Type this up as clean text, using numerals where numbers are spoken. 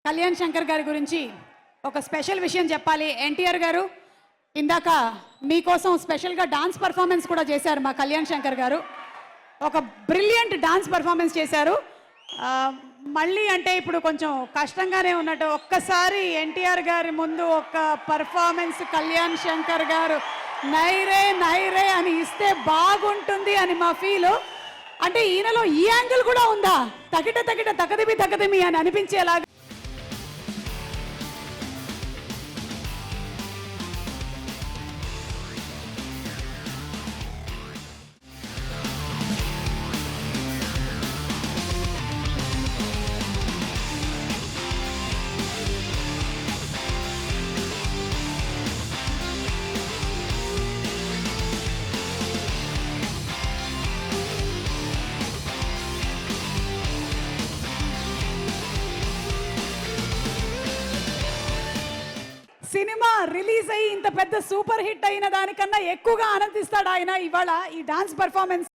కళ్యాణ్ శంకర్ గారి గురించి ఒక స్పెషల్ విషయం చెప్పాలి. ఎన్టీఆర్ గారు ఇందాక మీకోసం స్పెషల్గా డాన్స్ పర్ఫార్మెన్స్ కూడా చేశారు. మా కళ్యాణ్ శంకర్ గారు ఒక బ్రిలియంట్ డాన్స్ పర్ఫార్మెన్స్ చేశారు. మళ్ళీ అంటే ఇప్పుడు కొంచెం కష్టంగానే ఉన్నట్టు ఒక్కసారి ఎన్టీఆర్ గారి ముందు ఒక పర్ఫార్మెన్స్ కళ్యాణ్ శంకర్ గారు నైరే నైరే అని ఇస్తే బాగుంటుంది అని మా ఫీలు. అంటే ఈయనలో ఈ యాంగిల్ కూడా ఉందా, తగిట తగిట తకదిమి తకదిమి అని అనిపించేలాగా. సినిమా రిలీజ్ అయ్యి ఇంత పెద్ద సూపర్ హిట్ అయిన దానికన్నా ఎక్కువగా ఆనందిస్తాడు ఆయన ఇవాళ ఈ డాన్స్ పర్ఫార్మెన్స్.